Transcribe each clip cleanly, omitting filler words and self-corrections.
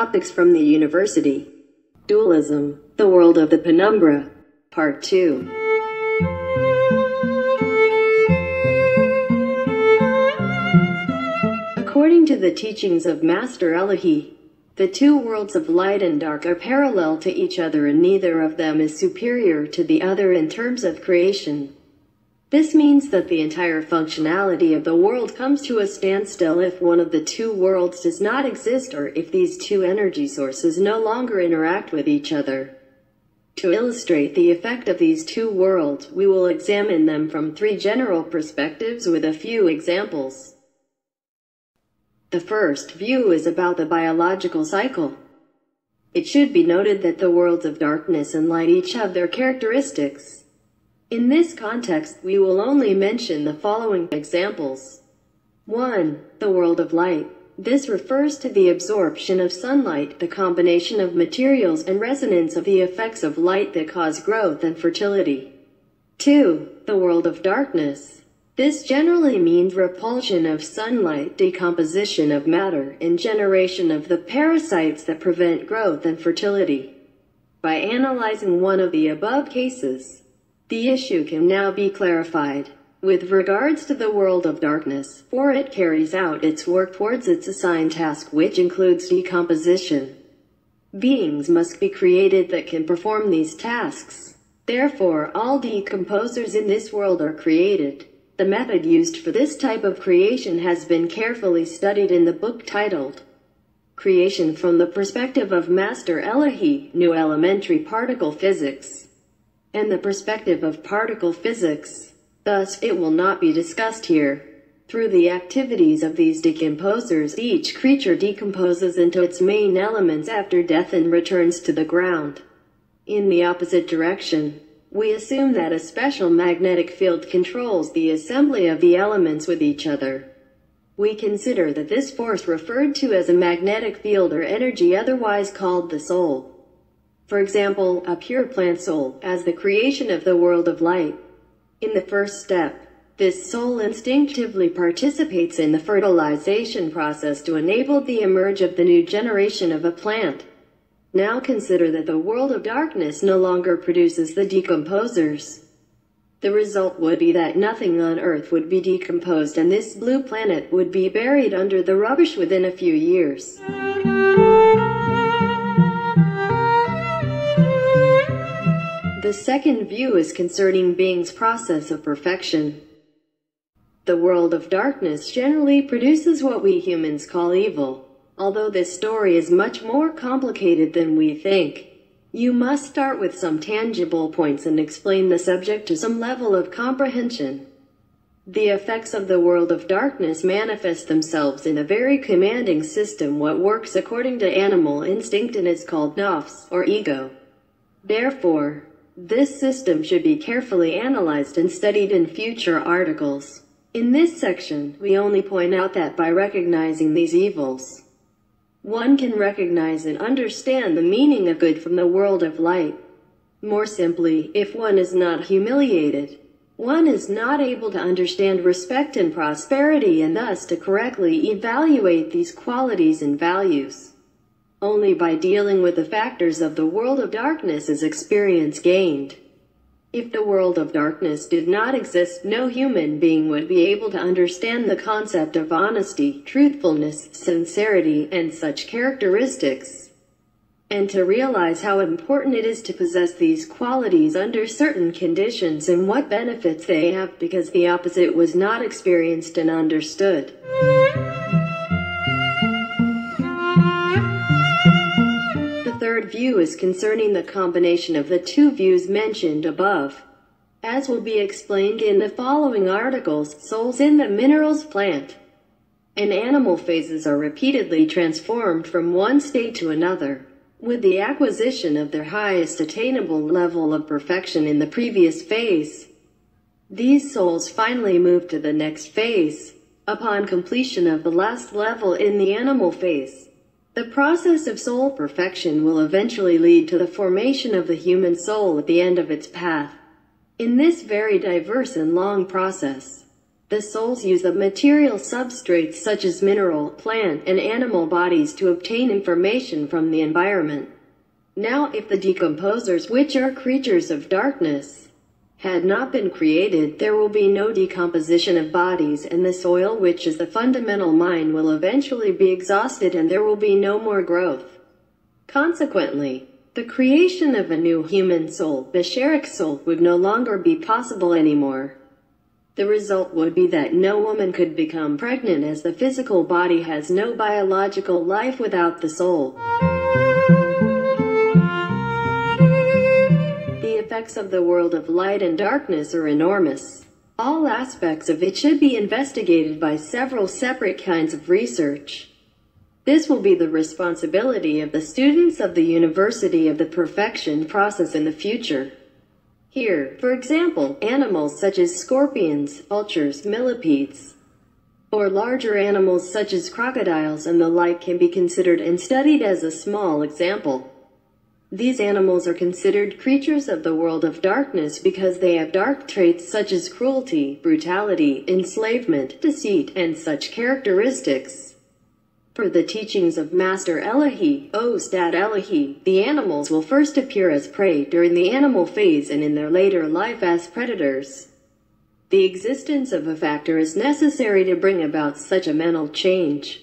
topics from the university. Dualism, the world of the penumbra. Part 2. According to the teachings of Master Elahi, the two worlds of light and dark are parallel to each other and neither of them is superior to the other in terms of creation. This means that the entire functionality of the world comes to a standstill if one of the two worlds does not exist or if these two energy sources no longer interact with each other. To illustrate the effect of these two worlds, we will examine them from three general perspectives with a few examples. The first view is about the biological cycle. It should be noted that the worlds of darkness and light each have their characteristics. In this context, we will only mention the following examples. 1. The world of light. This refers to the absorption of sunlight, the combination of materials and resonance of the effects of light that cause growth and fertility. 2. The world of darkness. This generally means repulsion of sunlight, decomposition of matter, and generation of the parasites that prevent growth and fertility. By analyzing one of the above cases, the issue can now be clarified. With regards to the world of darkness, for it carries out its work towards its assigned task, which includes decomposition. Beings must be created that can perform these tasks. Therefore, all decomposers in this world are created. The method used for this type of creation has been carefully studied in the book titled Creation from the Perspective of Master Elahi, New Elementary Particle Physics, and the Perspective of Particle Physics. Thus, it will not be discussed here. Through the activities of these decomposers, each creature decomposes into its main elements after death and returns to the ground. In the opposite direction, we assume that a special magnetic field controls the assembly of the elements with each other. We consider that this force referred to as a magnetic field or energy, otherwise called the soul. For example, a pure plant soul, as the creation of the world of light. In the first step, this soul instinctively participates in the fertilization process to enable the emerge of the new generation of a plant. Now consider that the world of darkness no longer produces the decomposers. The result would be that nothing on Earth would be decomposed and this blue planet would be buried under the rubbish within a few years. The second view is concerning being's process of perfection. The world of darkness generally produces what we humans call evil. Although this story is much more complicated than we think, you must start with some tangible points and explain the subject to some level of comprehension. The effects of the world of darkness manifest themselves in a very commanding system what works according to animal instinct and is called nafs, or ego. Therefore, this system should be carefully analyzed and studied in future articles. In this section, we only point out that by recognizing these evils, one can recognize and understand the meaning of good from the world of light. More simply, if one is not humiliated, one is not able to understand respect and prosperity and thus to correctly evaluate these qualities and values. Only by dealing with the factors of the world of darkness is experience gained. If the world of darkness did not exist, no human being would be able to understand the concept of honesty, truthfulness, sincerity, and such characteristics, and to realize how important it is to possess these qualities under certain conditions and what benefits they have, because the opposite was not experienced and understood. The third view is concerning the combination of the two views mentioned above. As will be explained in the following articles, souls in the minerals plant and animal phases are repeatedly transformed from one state to another, with the acquisition of their highest attainable level of perfection in the previous phase. These souls finally move to the next phase, upon completion of the last level in the animal phase. The process of soul perfection will eventually lead to the formation of the human soul at the end of its path. In this very diverse and long process, The souls use the material substrates such as mineral, plant, and animal bodies to obtain information from the environment. Now, if the decomposers, which are creatures of darkness, had not been created, there will be no decomposition of bodies, and the soil, which is the fundamental mind, will eventually be exhausted and there will be no more growth. Consequently, the creation of a new human soul, basharic soul, would no longer be possible anymore. The result would be that no woman could become pregnant, as the physical body has no biological life without the soul. The effects of the world of light and darkness are enormous. All aspects of it should be investigated by several separate kinds of research. This will be the responsibility of the students of the University of the Perfection process in the future. Here, for example, animals such as scorpions, vultures, millipedes, or larger animals such as crocodiles and the like can be considered and studied as a small example. These animals are considered creatures of the world of darkness because they have dark traits such as cruelty, brutality, enslavement, deceit, and such characteristics. For the teachings of Master Elahi, Ustad Elahi, the animals will first appear as prey during the animal phase and in their later life as predators. The existence of a factor is necessary to bring about such a mental change.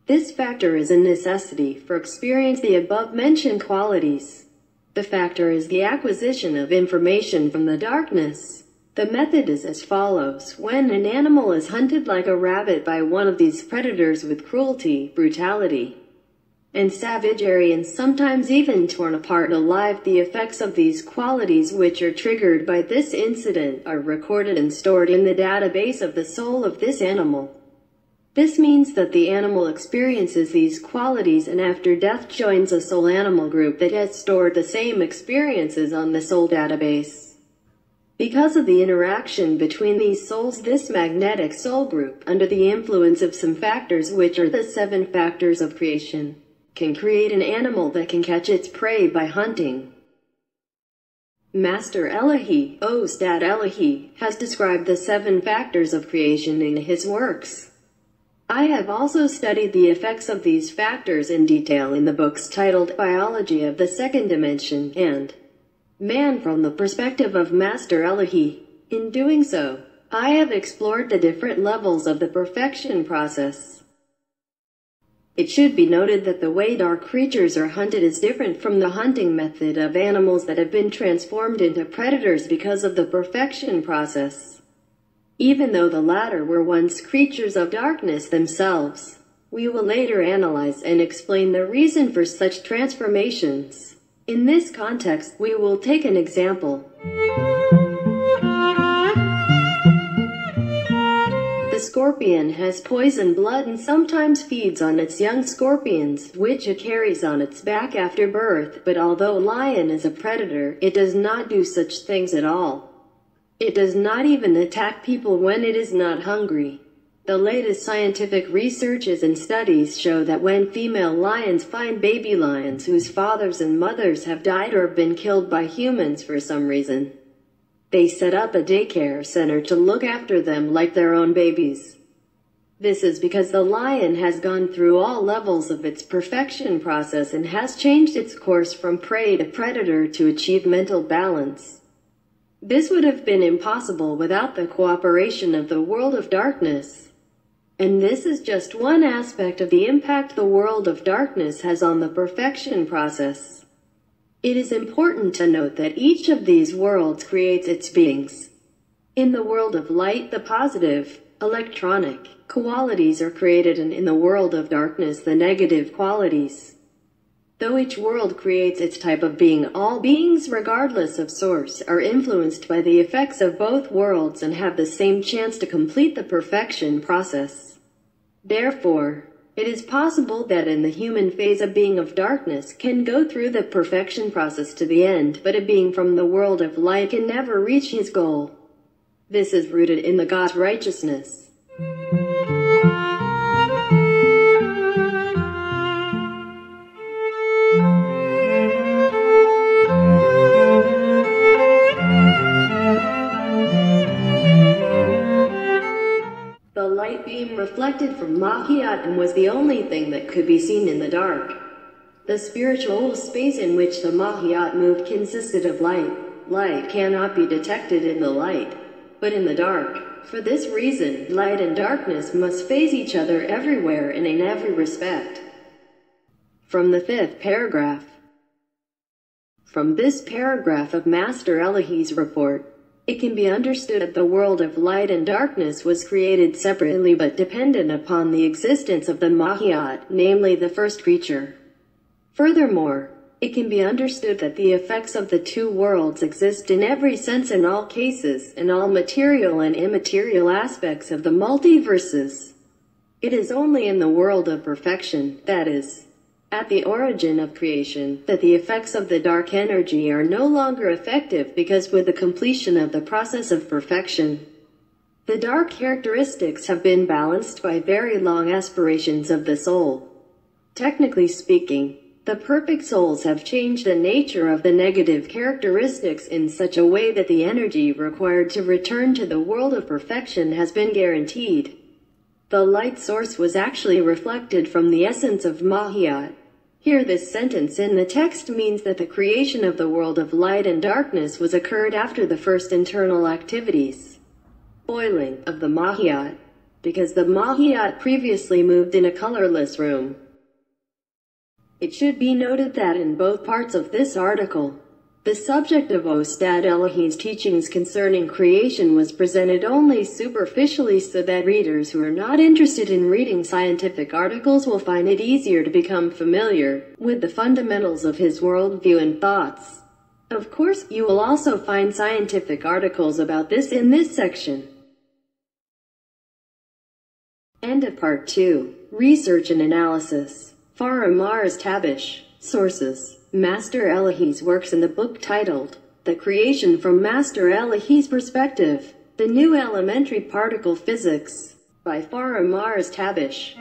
This factor is a necessity for experience the above-mentioned qualities. The factor is the acquisition of information from the darkness. The method is as follows. When an animal is hunted like a rabbit by one of these predators with cruelty, brutality, and savagery, and sometimes even torn apart alive, the effects of these qualities which are triggered by this incident are recorded and stored in the database of the soul of this animal. This means that the animal experiences these qualities and after death joins a soul animal group that has stored the same experiences on the soul database. Because of the interaction between these souls, this magnetic soul group, under the influence of some factors which are the 7 factors of creation, can create an animal that can catch its prey by hunting. Master Elahi, Ustad Elahi, has described the 7 factors of creation in his works. I have also studied the effects of these factors in detail in the books titled Biology of the Second Dimension and Man from the Perspective of Master Elahi. In doing so, I have explored the different levels of the perfection process. It should be noted that the way dark creatures are hunted is different from the hunting method of animals that have been transformed into predators because of the perfection process. Even though the latter were once creatures of darkness themselves, we will later analyze and explain the reason for such transformations. In this context, we will take an example. The scorpion has poison blood and sometimes feeds on its young scorpions, which it carries on its back after birth, but although lion is a predator, it does not do such things at all. It does not even attack people when it is not hungry. The latest scientific researches and studies show that when female lions find baby lions whose fathers and mothers have died or been killed by humans for some reason, they set up a daycare center to look after them like their own babies. This is because the lion has gone through all levels of its perfection process and has changed its course from prey to predator to achieve mental balance. This would have been impossible without the cooperation of the world of darkness. And this is just one aspect of the impact the world of darkness has on the perfection process. It is important to note that each of these worlds creates its beings. In the world of light, the positive, electronic qualities are created, and in the world of darkness, the negative qualities. Though each world creates its type of being, all beings, regardless of source, are influenced by the effects of both worlds and have the same chance to complete the perfection process. Therefore, it is possible that in the human phase a being of darkness can go through the perfection process to the end, but a being from the world of light can never reach his goal. This is rooted in the God's righteousness. and was the only thing that could be seen in the dark. The spiritual space in which the Mahiyat moved consisted of light. Light cannot be detected in the light, but in the dark. For this reason, light and darkness must face each other everywhere and in every respect. From the 5th paragraph. From this paragraph of Master Elahi's report, it can be understood that the world of light and darkness was created separately but dependent upon the existence of the Mahiyat, namely the first creature. Furthermore, it can be understood that the effects of the two worlds exist in every sense in all cases, in all material and immaterial aspects of the multiverses. It is only in the world of perfection, that is, at the origin of creation, that the effects of the dark energy are no longer effective, because with the completion of the process of perfection, the dark characteristics have been balanced by very long aspirations of the soul. Technically speaking, the perfect souls have changed the nature of the negative characteristics in such a way that the energy required to return to the world of perfection has been guaranteed. The light source was actually reflected from the essence of Mahiyat. Here this sentence in the text means that the creation of the world of light and darkness was occurred after the first internal activities, boiling, of the Mahiyat, because the Mahiyat previously moved in a colorless room. It should be noted that in both parts of this article, the subject of Ustad Elahi's teachings concerning creation was presented only superficially, so that readers who are not interested in reading scientific articles will find it easier to become familiar with the fundamentals of his worldview and thoughts. Of course, you will also find scientific articles about this in this section. End of Part 2. Research and Analysis. Farah Mars Tabish. Sources: Master Elahi's works in the book titled, The Creation from Master Elahi's Perspective, The New Elementary Particle Physics, by Farah Mars Tabish.